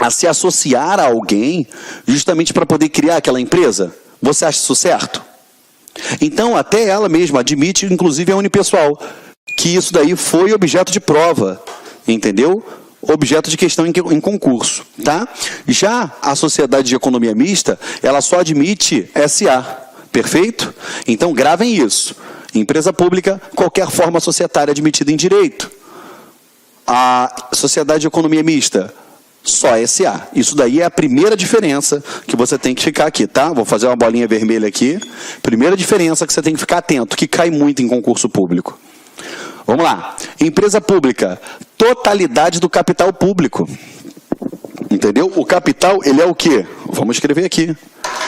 a se associar a alguém justamente para poder criar aquela empresa? Você acha isso certo? Então, até ela mesma admite, inclusive a Unipessoal, que isso daí foi objeto de prova, entendeu? Objeto de questão em concurso, tá? Já a Sociedade de Economia Mista, ela só admite SA, perfeito? Então, gravem isso. Empresa pública, qualquer forma societária admitida em direito. A Sociedade de Economia Mista, só SA. Isso daí é a primeira diferença que você tem que ficar aqui, tá? Vou fazer uma bolinha vermelha aqui. Primeira diferença que você tem que ficar atento, que cai muito em concurso público. Vamos lá. Empresa pública, totalidade do capital público. Entendeu? O capital, ele é o quê? Vamos escrever aqui.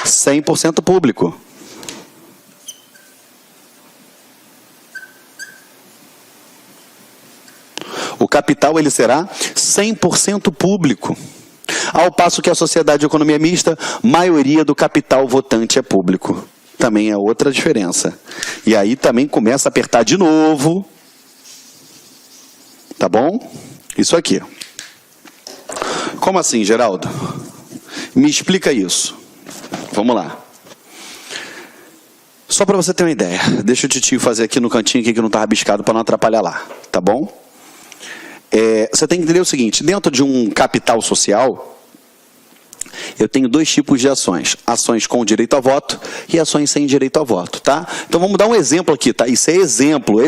100% público. O capital, ele será 100% público. Ao passo que a Sociedade de Economia Mista, maioria do capital votante é público. Também é outra diferença. E aí também começa a apertar de novo. Tá bom? Isso aqui. Como assim, Geraldo? Me explica isso. Vamos lá. Só para você ter uma ideia. Deixa o titio fazer aqui no cantinho aqui que não está rabiscado para não atrapalhar lá. Tá bom? Você tem que entender o seguinte, dentro de um capital social, eu tenho dois tipos de ações. Ações com direito a voto e ações sem direito a voto, tá? Então vamos dar um exemplo aqui, tá? Isso é exemplo,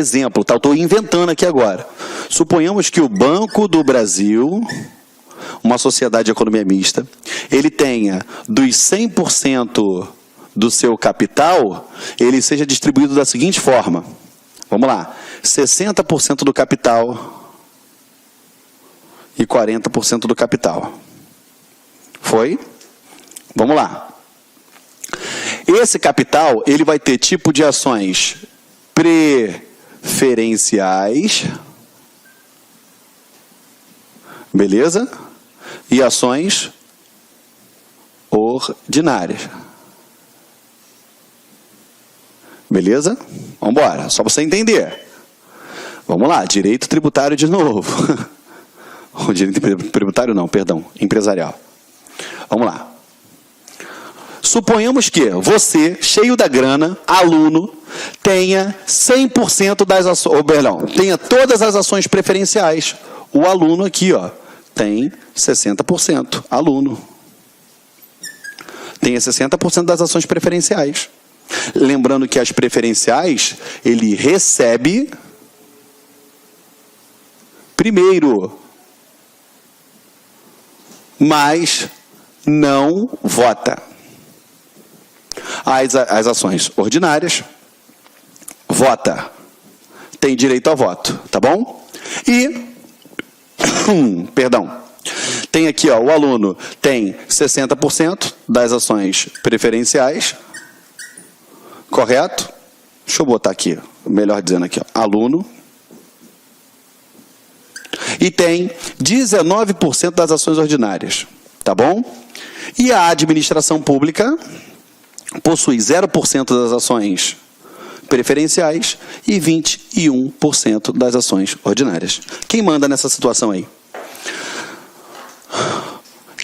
tá? Eu estou inventando aqui agora. Suponhamos que o Banco do Brasil, uma sociedade de economia mista, ele tenha dos 100% do seu capital, ele seja distribuído da seguinte forma. Vamos lá. 60% do capital e 40% do capital. Foi? Vamos lá. Esse capital, ele vai ter tipo de ações preferenciais, beleza? E ações ordinárias. Beleza? Vamos embora, só para você entender. Vamos lá, direito tributário de novo. O direito tributário não, perdão, empresarial. Vamos lá. Suponhamos que você, cheio da grana, aluno, tenha 100% das ações, ou perdão, tenha todas as ações preferenciais. O aluno aqui, ó, tem 60%, aluno. Tenha 60% das ações preferenciais. Lembrando que as preferenciais, ele recebe primeiro, mas não vota. As ações ordinárias, vota. Tem direito a voto, tá bom? E, perdão, tem aqui, ó, o aluno tem 60% das ações preferenciais, correto? Deixa eu botar aqui, melhor dizendo aqui, ó, aluno. E tem 19% das ações ordinárias, tá bom? E a administração pública possui 0% das ações preferenciais e 21% das ações ordinárias. Quem manda nessa situação aí?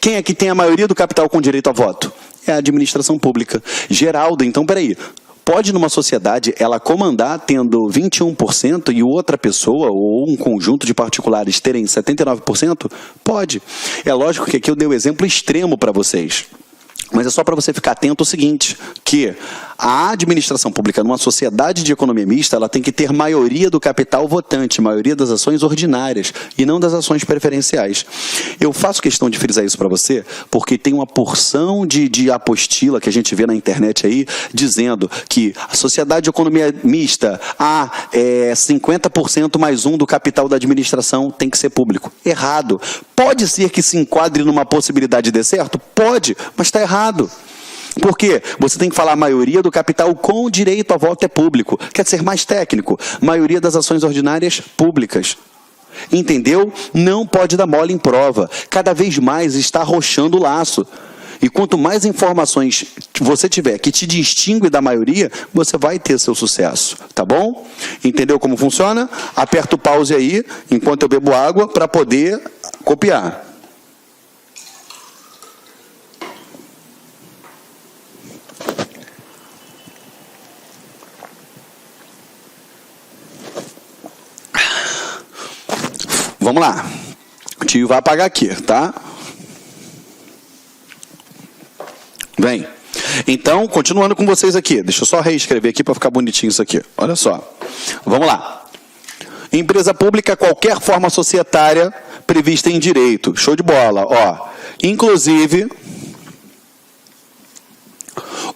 Quem é que tem a maioria do capital com direito a voto? É a administração pública. Geraldo, então, peraí. Pode, numa sociedade, ela comandar tendo 21% e outra pessoa ou um conjunto de particulares terem 79%? Pode. É lógico que aqui eu dei o exemplo extremo para vocês. Mas é só para você ficar atento ao seguinte, que a administração pública numa sociedade de economia mista, ela tem que ter maioria do capital votante, maioria das ações ordinárias e não das ações preferenciais. Eu faço questão de frisar isso para você, porque tem uma porção de apostila que a gente vê na internet aí, dizendo que a sociedade de economia mista, 50% mais um do capital da administração tem que ser público. Errado. Pode ser que se enquadre numa possibilidade de dar certo? Pode, mas está errado. Por quê? Você tem que falar a maioria do capital com direito a voto é público. Quer ser mais técnico? Maioria das ações ordinárias públicas. Entendeu? Não pode dar mole em prova. Cada vez mais está arrochando o laço. E quanto mais informações você tiver que te distingue da maioria, você vai ter seu sucesso. Tá bom? Entendeu como funciona? Aperta o pause aí, enquanto eu bebo água, para poder copiar. Vamos lá. O tio vai apagar aqui, tá? Vem. Então, continuando com vocês aqui. Deixa eu só reescrever aqui para ficar bonitinho isso aqui. Olha só. Vamos lá. Empresa pública, qualquer forma societária prevista em direito. Show de bola. Ó, inclusive,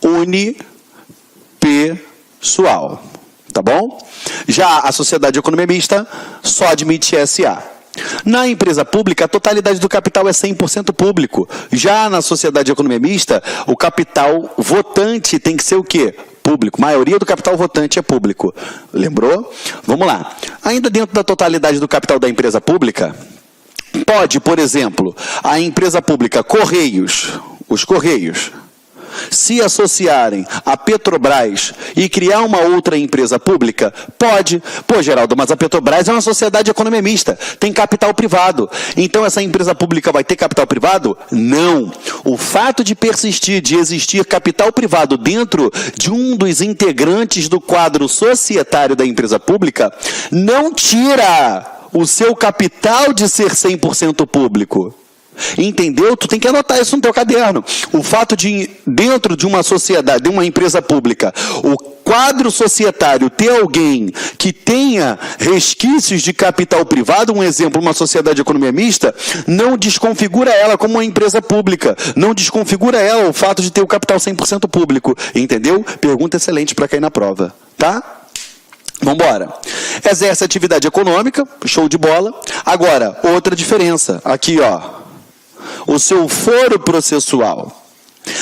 unipessoal. Tá bom? Já a sociedade de economia mista só admite SA. Na empresa pública, a totalidade do capital é 100% público. Já na sociedade de economia mista, o capital votante tem que ser o quê? Público. A maioria do capital votante é público. Lembrou? Vamos lá. Ainda dentro da totalidade do capital da empresa pública, pode, por exemplo, a empresa pública Correios, os Correios, se associarem à Petrobras e criar uma outra empresa pública? Pode. Pô, Geraldo, mas a Petrobras é uma sociedade de economia mista, tem capital privado. Então essa empresa pública vai ter capital privado? Não. O fato de persistir, de existir capital privado dentro de um dos integrantes do quadro societário da empresa pública não tira o seu capital de ser 100% público. Entendeu? Tu tem que anotar isso no teu caderno. O fato de, dentro de uma sociedade, de uma empresa pública, o quadro societário ter alguém que tenha resquícios de capital privado, um exemplo, uma sociedade de economia mista, não desconfigura ela como uma empresa pública. Não desconfigura ela o fato de ter o capital 100% público. Entendeu? Pergunta excelente para cair na prova. Tá? Vamos embora. Exerce atividade econômica, show de bola. Agora, outra diferença. Aqui, ó. O seu foro processual.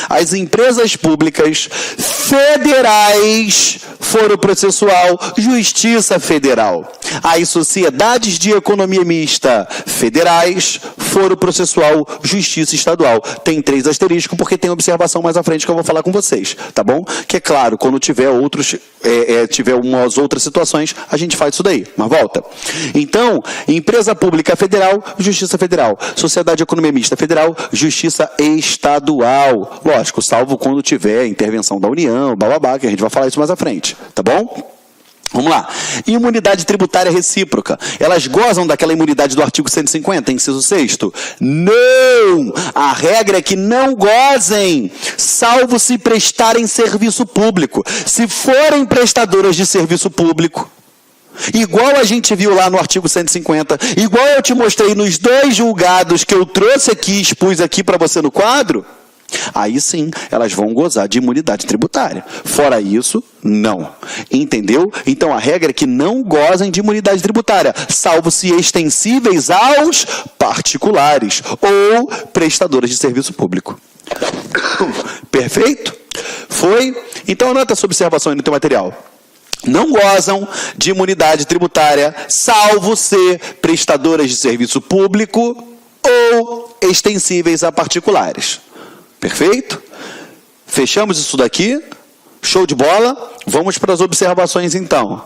As empresas públicas federais, foro processual, Justiça Federal. As sociedades de economia mista federais, foro processual, Justiça Estadual. Tem 3 asteriscos porque tem observação mais à frente que eu vou falar com vocês, tá bom? Que é claro, quando tiver tiver umas outras situações, a gente faz isso daí. Mas volta. Então, empresa pública federal, Justiça Federal. Sociedade de economia mista federal, Justiça Estadual. Lógico, salvo quando tiver intervenção da União, bababá, que a gente vai falar isso mais à frente, tá bom? Vamos lá. Imunidade tributária recíproca. Elas gozam daquela imunidade do artigo 150, inciso 6º? Não! A regra é que não gozem, salvo se prestarem serviço público. Se forem prestadoras de serviço público, igual a gente viu lá no artigo 150, igual eu te mostrei nos 2 julgados que eu trouxe aqui, expus aqui para você no quadro, aí sim, elas vão gozar de imunidade tributária. Fora isso, não. Entendeu? Então, a regra é que não gozem de imunidade tributária, salvo se extensíveis aos particulares ou prestadores de serviço público. Perfeito? Foi? Então, anota essa observação aí no teu material. Não gozam de imunidade tributária, salvo ser prestadoras de serviço público ou extensíveis a particulares. Perfeito? Fechamos isso daqui? Show de bola? Vamos para as observações então.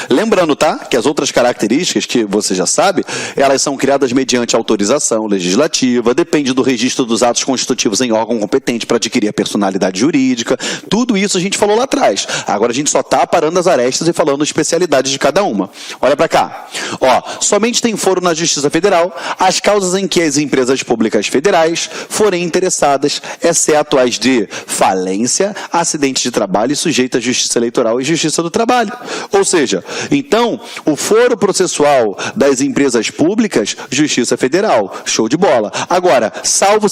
Lembrando, tá? Que as outras características que você já sabe, elas são criadas mediante autorização legislativa, depende do registro dos atos constitutivos em órgão competente para adquirir a personalidade jurídica. Tudo isso a gente falou lá atrás. Agora a gente só está parando as arestas e falando especialidades de cada uma. Olha para cá. Ó, somente tem foro na Justiça Federal as causas em que as empresas públicas federais forem interessadas, exceto as de falência, acidente de trabalho e sujeita à Justiça Eleitoral e Justiça do Trabalho. Ou seja, então, o foro processual das empresas públicas, Justiça Federal. Show de bola. Agora, salvo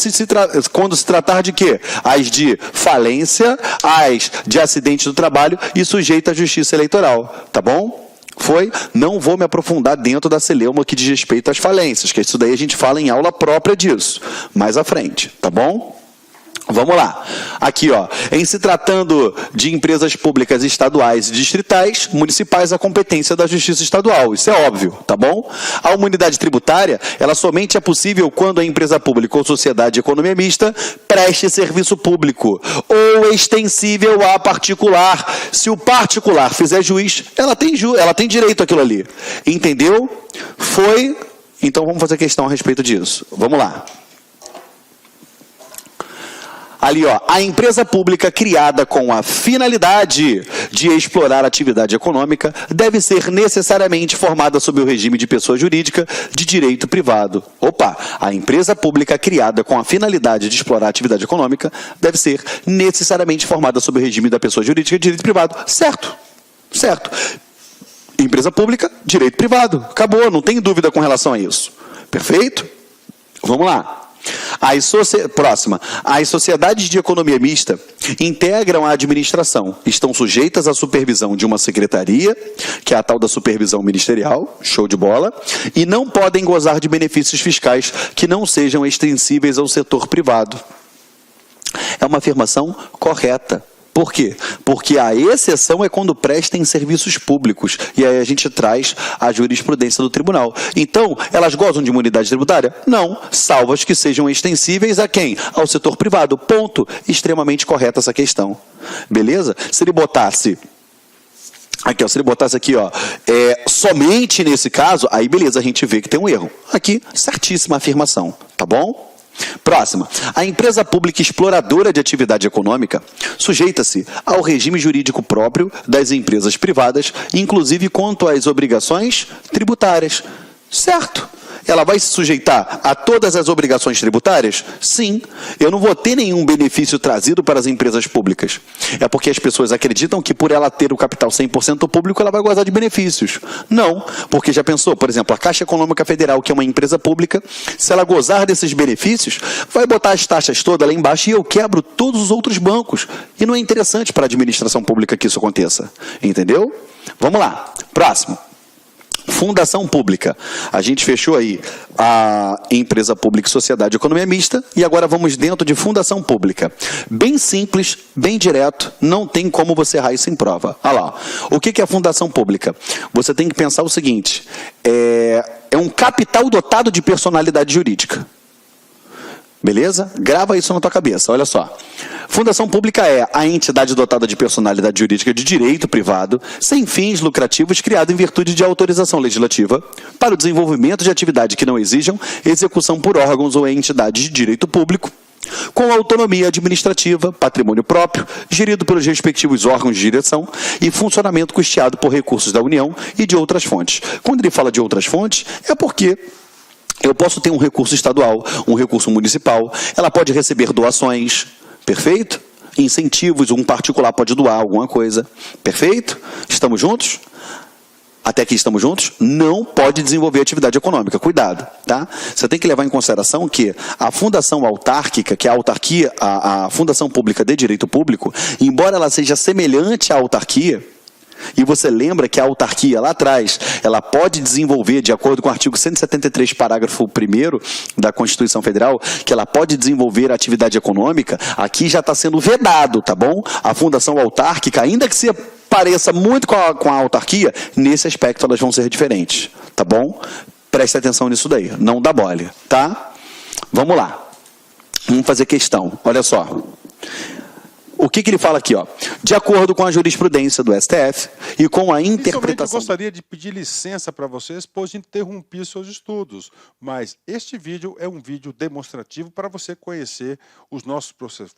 quando se tratar de quê? As de falência, as de acidente do trabalho e sujeita à Justiça Eleitoral. Tá bom? Foi? Não vou me aprofundar dentro da celeuma que diz respeito às falências, que isso daí a gente fala em aula própria disso. Mais à frente. Tá bom? Vamos lá. Aqui, ó. Em se tratando de empresas públicas estaduais e distritais, municipais, a competência da Justiça Estadual. Isso é óbvio, tá bom? A imunidade tributária, ela somente é possível quando a empresa pública ou sociedade de economia mista preste serviço público ou extensível a particular. Se o particular fizer juiz, ela tem direito àquilo ali. Entendeu? Foi? Então vamos fazer questão a respeito disso. Vamos lá. Ali, ó, a empresa pública criada com a finalidade de explorar atividade econômica deve ser necessariamente formada sob o regime de pessoa jurídica de direito privado. Opa, a empresa pública criada com a finalidade de explorar atividade econômica deve ser necessariamente formada sob o regime da pessoa jurídica de direito privado. Certo, certo. Empresa pública, direito privado. Acabou, não tem dúvida com relação a isso. Perfeito? Vamos lá. Próxima. As sociedades de economia mista integram a administração, estão sujeitas à supervisão de uma secretaria, que é a tal da supervisão ministerial, show de bola, e não podem gozar de benefícios fiscais que não sejam extensíveis ao setor privado. É uma afirmação correta. Por quê? Porque a exceção é quando prestem serviços públicos. E aí a gente traz a jurisprudência do tribunal. Então, elas gozam de imunidade tributária? Não, salvo as que sejam extensíveis a quem? Ao setor privado. Ponto. Extremamente correta essa questão. Beleza? Se ele botasse... Aqui, ó, se ele botasse aqui, ó, somente nesse caso, aí beleza, a gente vê que tem um erro. Aqui, certíssima afirmação. Tá bom? Próxima. A empresa pública exploradora de atividade econômica sujeita-se ao regime jurídico próprio das empresas privadas, inclusive quanto às obrigações tributárias. Certo? Ela vai se sujeitar a todas as obrigações tributárias? Sim. Eu não vou ter nenhum benefício trazido para as empresas públicas. É porque as pessoas acreditam que por ela ter o capital 100% público, ela vai gozar de benefícios. Não, porque já pensou, por exemplo, a Caixa Econômica Federal, que é uma empresa pública, se ela gozar desses benefícios, vai botar as taxas todas lá embaixo e eu quebro todos os outros bancos. E não é interessante para a administração pública que isso aconteça. Entendeu? Vamos lá. Próximo. Fundação pública. A gente fechou aí a empresa pública e sociedade de economia mista e agora vamos dentro de fundação pública. Bem simples, bem direto, não tem como você errar isso em prova. Olha lá. O que é fundação pública? Você tem que pensar o seguinte, é um capital dotado de personalidade jurídica. Beleza? Grava isso na tua cabeça, olha só. Fundação pública é a entidade dotada de personalidade jurídica de direito privado, sem fins lucrativos, criada em virtude de autorização legislativa, para o desenvolvimento de atividade que não exijam execução por órgãos ou entidades de direito público, com autonomia administrativa, patrimônio próprio, gerido pelos respectivos órgãos de direção e funcionamento custeado por recursos da União e de outras fontes. Quando ele fala de outras fontes, é porque eu posso ter um recurso estadual, um recurso municipal, ela pode receber doações, perfeito? Incentivos, um particular pode doar alguma coisa, perfeito? Estamos juntos? Até aqui estamos juntos? Não pode desenvolver atividade econômica, cuidado, tá? Você tem que levar em consideração que a fundação autárquica, que é a autarquia, a fundação pública de direito público, embora ela seja semelhante à autarquia, e você lembra que a autarquia lá atrás, ela pode desenvolver, de acordo com o artigo 173, parágrafo 1º da Constituição Federal, que ela pode desenvolver atividade econômica, aqui já está sendo vedado, tá bom? A fundação autárquica, ainda que se pareça muito com a autarquia, nesse aspecto elas vão ser diferentes, tá bom? Preste atenção nisso daí, não dá mole, tá? Vamos lá. Vamos fazer questão, olha só. O que ele fala aqui, ó? De acordo com a jurisprudência do STF e com a interpretação... Eu gostaria de pedir licença para vocês, pois interrompi seus estudos, mas este vídeo é um vídeo demonstrativo para você conhecer os nossos processos.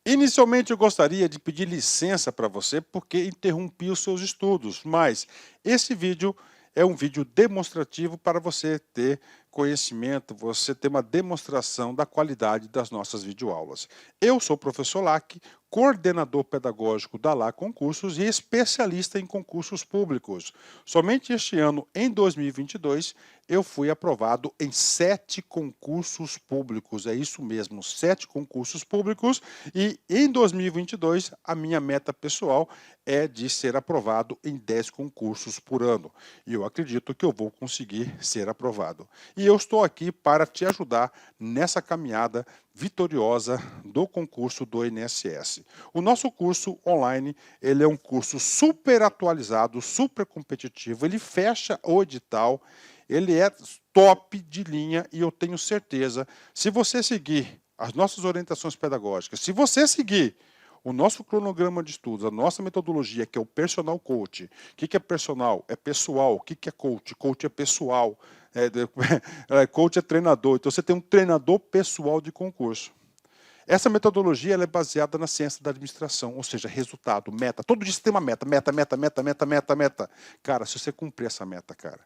Inicialmente eu gostaria de pedir licença para você porque interrompi os seus estudos, mas esse vídeo é um vídeo demonstrativo para você ter conhecimento, você ter uma demonstração da qualidade das nossas videoaulas. Eu sou o professor Lac, coordenador pedagógico da LA Concursos e especialista em concursos públicos. Somente este ano, em 2022, eu fui aprovado em 7 concursos públicos. É isso mesmo, 7 concursos públicos. E em 2022, a minha meta pessoal é de ser aprovado em 10 concursos por ano. E eu acredito que eu vou conseguir ser aprovado. E eu estou aqui para te ajudar nessa caminhada vitoriosa do concurso do INSS. O nosso curso online, ele é um curso super atualizado, super competitivo, ele fecha o edital, ele é top de linha e eu tenho certeza, se você seguir as nossas orientações pedagógicas, se você seguir O nosso cronograma de estudos, a nossa metodologia, que é o Personal Coach. O que é personal? É pessoal. O que é coach? Coach é pessoal. Coach é treinador. Então você tem um treinador pessoal de concurso. Essa metodologia ela é baseada na ciência da administração, ou seja, resultado, meta. Todo dia você tem uma meta, meta. Cara, se você cumprir essa meta, cara,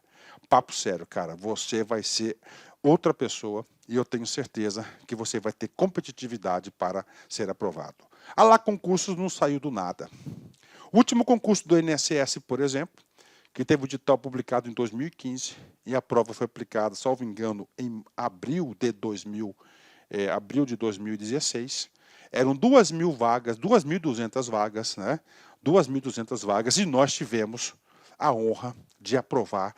papo sério, cara, você vai ser outra pessoa e eu tenho certeza que você vai ter competitividade para ser aprovado. A Lá Concursos não saiu do nada. O último concurso do INSS, por exemplo, que teve o edital publicado em 2015 e a prova foi aplicada, salvo engano, em abril de 2016, eram 2.000 vagas, 2.200 vagas, né? 2.200 vagas, e nós tivemos a honra de aprovar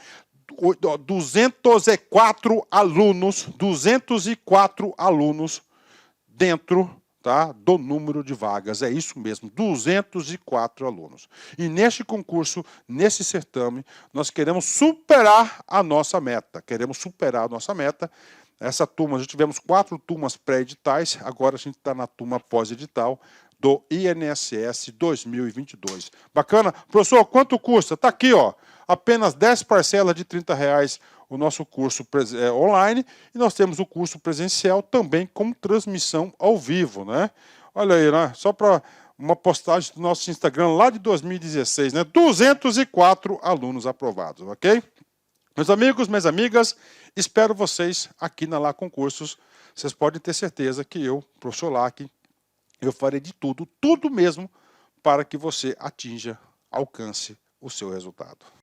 204 alunos dentro, tá, do número de vagas. É isso mesmo, 204 alunos. E neste concurso, nesse certame, nós queremos superar a nossa meta. Essa turma, já tivemos 4 turmas pré-editais, agora a gente está na turma pós-edital do INSS 2022. Bacana? Professor, quanto custa? Está aqui, ó, apenas 10 parcelas de R$30 o nosso curso online, e nós temos o curso presencial também com transmissão ao vivo, né? Olha aí, né? Só para uma postagem do nosso Instagram lá de 2016, né? 204 alunos aprovados, ok? Meus amigos, minhas amigas, espero vocês aqui na Lá Concursos. Vocês podem ter certeza que eu, professor Lac, eu farei de tudo mesmo, para que você alcance o seu resultado.